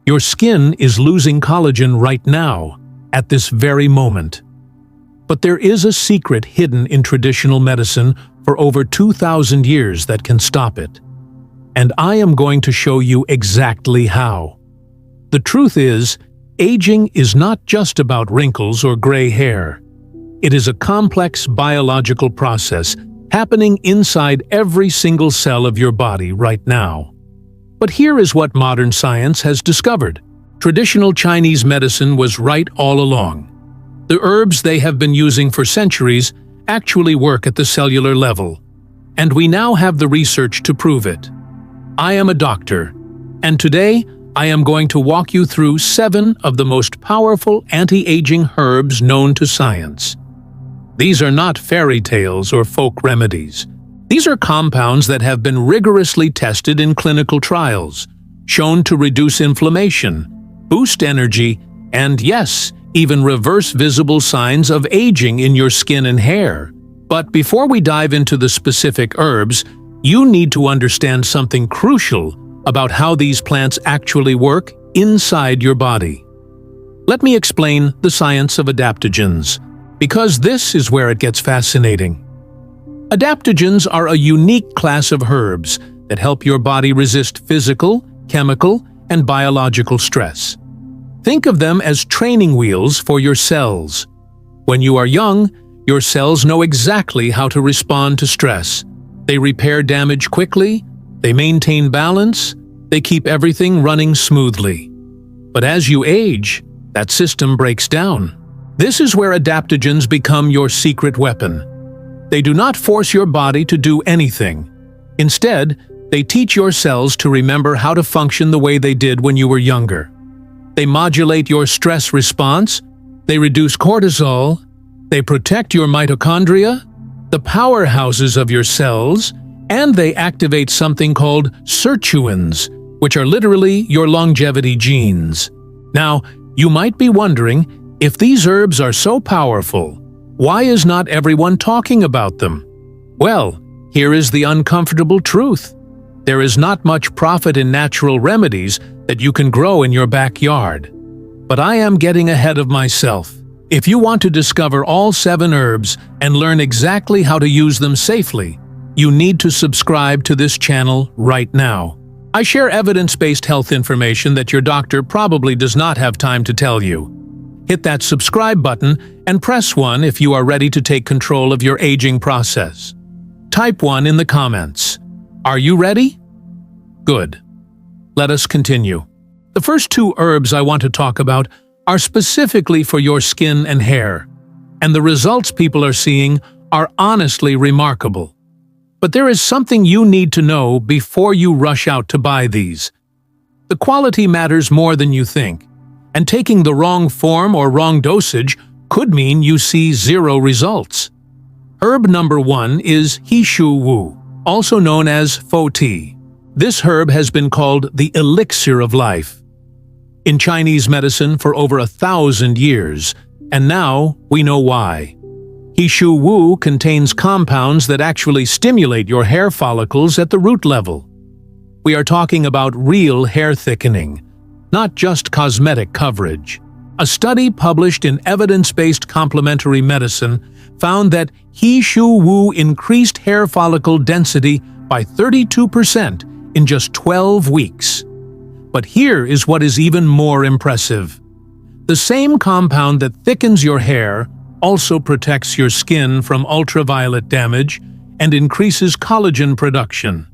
Your skin is losing collagen right now, at this very moment. But there is a secret hidden in traditional medicine for over 2,000 years that can stop it. And I am going to show you exactly how. The truth is, aging is not just about wrinkles or gray hair. It is a complex biological process happening inside every single cell of your body right now. But here is what modern science has discovered. Traditional Chinese medicine was right all along. The herbs they have been using for centuries actually work at the cellular level, and we now have the research to prove it. I am a doctor, and today I am going to walk you through 7 of the most powerful anti-aging herbs known to science. These are not fairy tales or folk remedies. These are compounds that have been rigorously tested in clinical trials, shown to reduce inflammation, boost energy, and yes, even reverse visible signs of aging in your skin and hair. But before we dive into the specific herbs, you need to understand something crucial about how these plants actually work inside your body. Let me explain the science of adaptogens, because this is where it gets fascinating. Adaptogens are a unique class of herbs that help your body resist physical, chemical, and biological stress. Think of them as training wheels for your cells. When you are young, your cells know exactly how to respond to stress. They repair damage quickly, they maintain balance, they keep everything running smoothly. But as you age, that system breaks down. This is where adaptogens become your secret weapon. They do not force your body to do anything. Instead, they teach your cells to remember how to function the way they did when you were younger. They modulate your stress response, they reduce cortisol, they protect your mitochondria, the powerhouses of your cells, and they activate something called sirtuins, which are literally your longevity genes. Now, you might be wondering, if these herbs are so powerful, why is not everyone talking about them? Well, here is the uncomfortable truth. There is not much profit in natural remedies that you can grow in your backyard. But I am getting ahead of myself. If you want to discover all 7 herbs and learn exactly how to use them safely, you need to subscribe to this channel right now. I share evidence-based health information that your doctor probably does not have time to tell you. Hit that subscribe button and press 1 if you are ready to take control of your aging process. Type 1 in the comments. Are you ready? Good. Let us continue. The first 2 herbs I want to talk about are specifically for your skin and hair, and the results people are seeing are honestly remarkable. But there is something you need to know before you rush out to buy these. The quality matters more than you think, and taking the wrong form or wrong dosage could mean you see 0 results. Herb number 1 is He Shu Wu, also known as Fo Tea. This herb has been called the elixir of life in Chinese medicine for over 1,000 years, and now we know why. He Shu Wu contains compounds that actually stimulate your hair follicles at the root level. We are talking about real hair thickening, not just cosmetic coverage. A study published in Evidence-Based Complementary Medicine found that He Shu Wu increased hair follicle density by 32% in just 12 weeks. But here is what is even more impressive. The same compound that thickens your hair also protects your skin from ultraviolet damage and increases collagen production.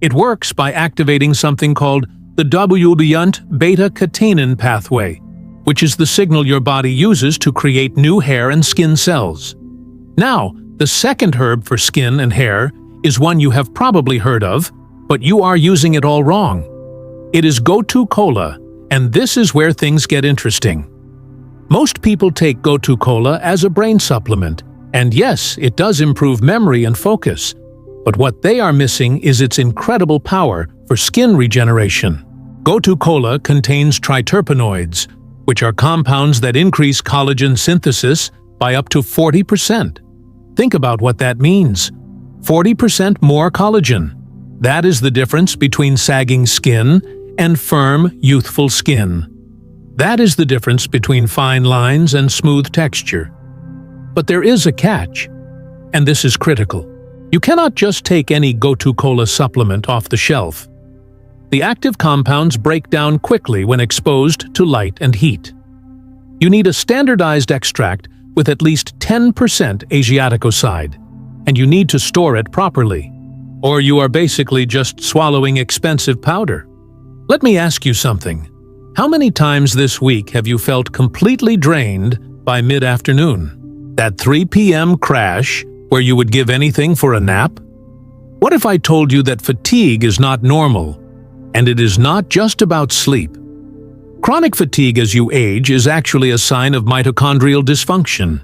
It works by activating something called the W-blunt beta-catenin pathway, which is the signal your body uses to create new hair and skin cells. Now, the second herb for skin and hair is one you have probably heard of, but you are using it all wrong. It is Gotu Kola, and this is where things get interesting. Most people take Gotu Kola as a brain supplement, and yes, it does improve memory and focus. But what they are missing is its incredible power for skin regeneration. Gotu Kola contains triterpenoids, which are compounds that increase collagen synthesis by up to 40%. Think about what that means. 40% more collagen. That is the difference between sagging skin and firm, youthful skin. That is the difference between fine lines and smooth texture. But there is a catch, and this is critical. You cannot just take any go-to-cola supplement off the shelf. The active compounds break down quickly when exposed to light and heat. You need a standardized extract with at least 10% Asiaticoside, and you need to store it properly, or you are basically just swallowing expensive powder. Let me ask you something. How many times this week have you felt completely drained by mid-afternoon? That 3 p.m. crash where you would give anything for a nap? What if I told you that fatigue is not normal, and it is not just about sleep? Chronic fatigue as you age is actually a sign of mitochondrial dysfunction.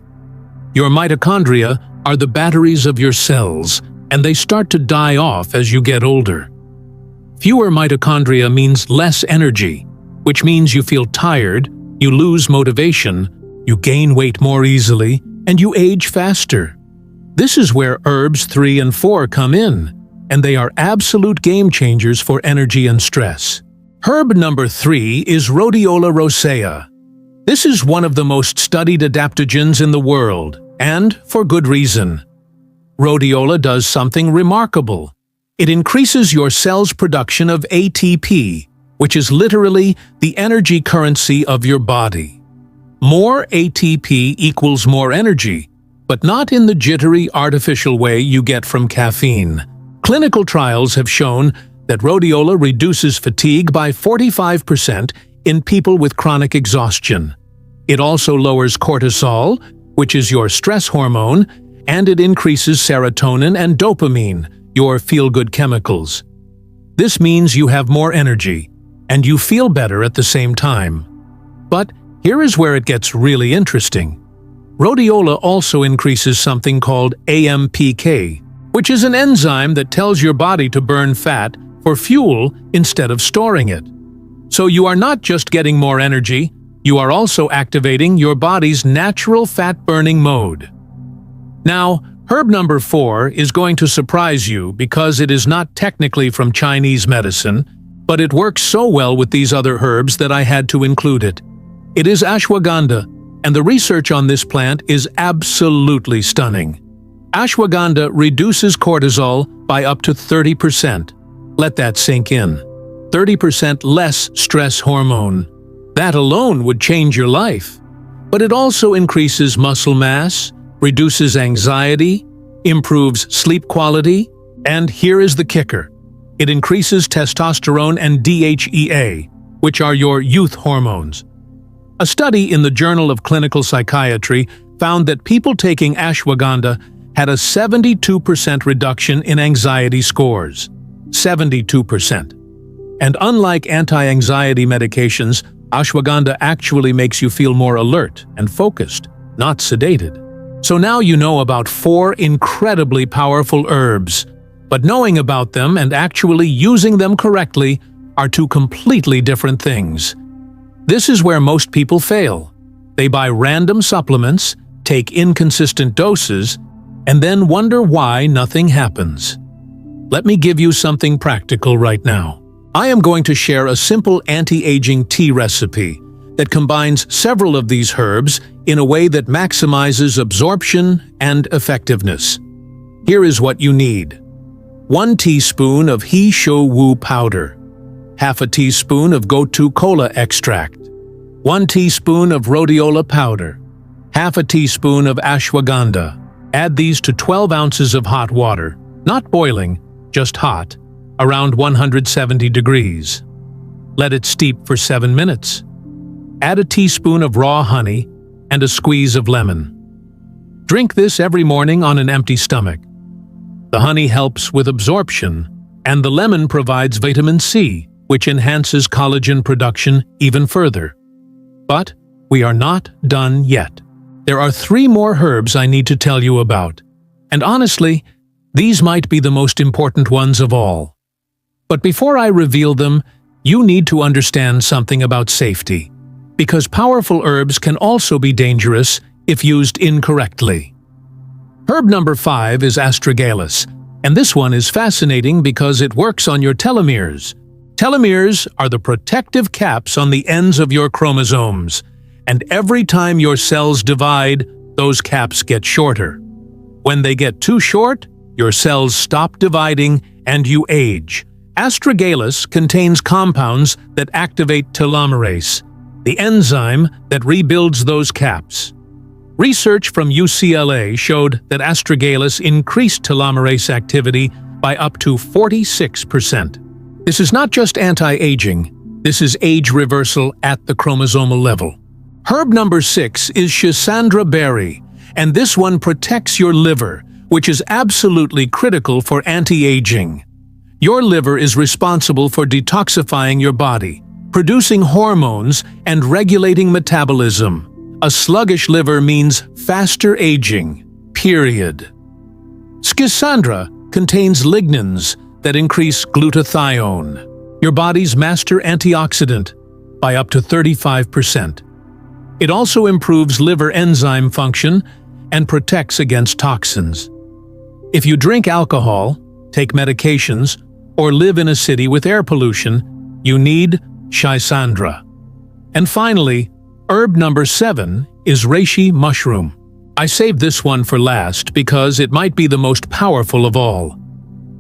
Your mitochondria are the batteries of your cells, and they start to die off as you get older. Fewer mitochondria means less energy, which means you feel tired, you lose motivation, you gain weight more easily, and you age faster. This is where herbs 3 and 4 come in, and they are absolute game changers for energy and stress. Herb number 3 is Rhodiola rosea. This is one of the most studied adaptogens in the world, and for good reason. Rhodiola does something remarkable. It increases your cell's production of ATP, which is literally the energy currency of your body. More ATP equals more energy, but not in the jittery, artificial way you get from caffeine. Clinical trials have shown that rhodiola reduces fatigue by 45% in people with chronic exhaustion. It also lowers cortisol, which is your stress hormone, and it increases serotonin and dopamine, your feel-good chemicals. This means you have more energy, and you feel better at the same time. But here is where it gets really interesting. Rhodiola also increases something called AMPK, which is an enzyme that tells your body to burn fat for fuel instead of storing it. So you are not just getting more energy, you are also activating your body's natural fat-burning mode. Now, herb number 4 is going to surprise you because it is not technically from Chinese medicine, but it works so well with these other herbs that I had to include it. It is ashwagandha, and the research on this plant is absolutely stunning. Ashwagandha reduces cortisol by up to 30%. Let that sink in. 30% less stress hormone. That alone would change your life. But it also increases muscle mass, reduces anxiety, improves sleep quality, and here is the kicker. It increases testosterone and DHEA, which are your youth hormones. A study in the Journal of Clinical Psychiatry found that people taking ashwagandha had a 72% reduction in anxiety scores. 72%. And unlike anti-anxiety medications, ashwagandha actually makes you feel more alert and focused, not sedated. So now you know about 4 incredibly powerful herbs, but knowing about them and actually using them correctly are 2 completely different things. This is where most people fail. They buy random supplements, take inconsistent doses, and then wonder why nothing happens. Let me give you something practical right now. I am going to share a simple anti-aging tea recipe that combines several of these herbs in a way that maximizes absorption and effectiveness. Here is what you need. 1 teaspoon of He Shou Wu powder, half a teaspoon of Gotu Kola extract, 1 teaspoon of rhodiola powder, half a teaspoon of ashwagandha. Add these to 12 ounces of hot water, not boiling, just hot, around 170 degrees. Let it steep for 7 minutes. Add a teaspoon of raw honey and a squeeze of lemon. Drink this every morning on an empty stomach. The honey helps with absorption, and the lemon provides vitamin C, which enhances collagen production even further. But we are not done yet. There are 3 more herbs I need to tell you about, and honestly, these might be the most important ones of all. But before I reveal them, you need to understand something about safety, because powerful herbs can also be dangerous if used incorrectly. Herb number 5 is astragalus, and this one is fascinating because it works on your telomeres. Telomeres are the protective caps on the ends of your chromosomes, and every time your cells divide, those caps get shorter. When they get too short, your cells stop dividing and you age. Astragalus contains compounds that activate telomerase, the enzyme that rebuilds those caps. Research from UCLA showed that astragalus increased telomerase activity by up to 46%. This is not just anti-aging, this is age reversal at the chromosomal level. Herb number 6 is Schisandra berry, and this one protects your liver, which is absolutely critical for anti-aging. Your liver is responsible for detoxifying your body, producing hormones, and regulating metabolism. A sluggish liver means faster aging, period. Schisandra contains lignans that increase glutathione, your body's master antioxidant, by up to 35%. It also improves liver enzyme function and protects against toxins. If you drink alcohol, take medications, or live in a city with air pollution, you need Schisandra. And finally, herb number 7 is reishi mushroom. I saved this one for last because it might be the most powerful of all.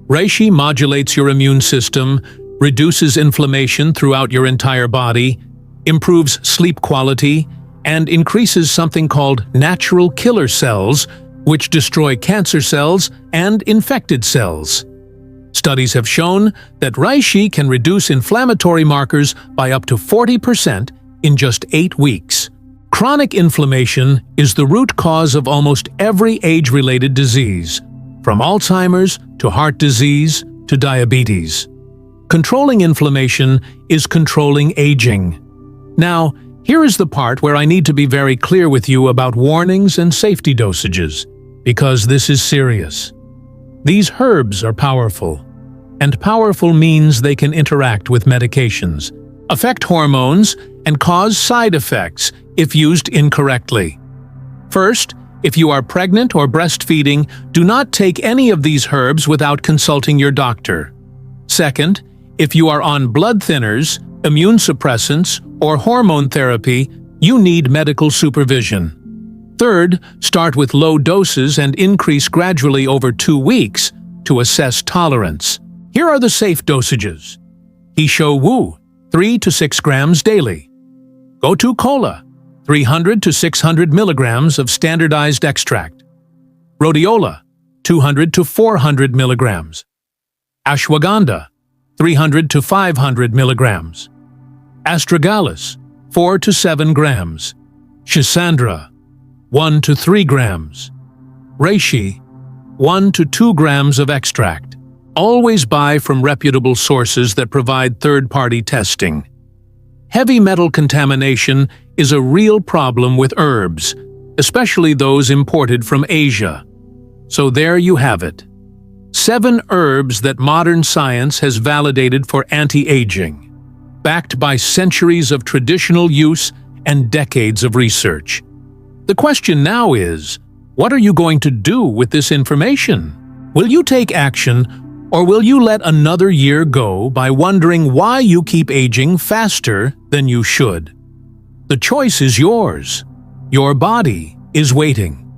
Reishi modulates your immune system, reduces inflammation throughout your entire body, improves sleep quality, and increases something called natural killer cells, which destroy cancer cells and infected cells. Studies have shown that reishi can reduce inflammatory markers by up to 40% in just 8 weeks. Chronic inflammation is the root cause of almost every age-related disease, from Alzheimer's to heart disease to diabetes. Controlling inflammation is controlling aging. Now, here is the part where I need to be very clear with you about warnings and safety dosages, because this is serious. These herbs are powerful, and powerful means they can interact with medications, affect hormones, and cause side effects if used incorrectly. First, if you are pregnant or breastfeeding, do not take any of these herbs without consulting your doctor. Second, if you are on blood thinners, immune suppressants, or hormone therapy, you need medical supervision. Third, start with low doses and increase gradually over 2 weeks to assess tolerance. Here are the safe dosages. Hisho Wu, 3 to 6 grams daily. Gotu Kola, 300 to 600 milligrams of standardized extract. Rhodiola, 200 to 400 milligrams. Ashwagandha, 300 to 500 milligrams. Astragalus, 4 to 7 grams. Schisandra, 1 to 3 grams. Reishi, 1 to 2 grams of extract. Always buy from reputable sources that provide third-party testing. Heavy metal contamination is a real problem with herbs, especially those imported from Asia. So there you have it. 7 herbs that modern science has validated for anti-aging, backed by centuries of traditional use and decades of research. The question now is, what are you going to do with this information? Will you take action, or will you let another year go by wondering why you keep aging faster than you should? The choice is yours. Your body is waiting.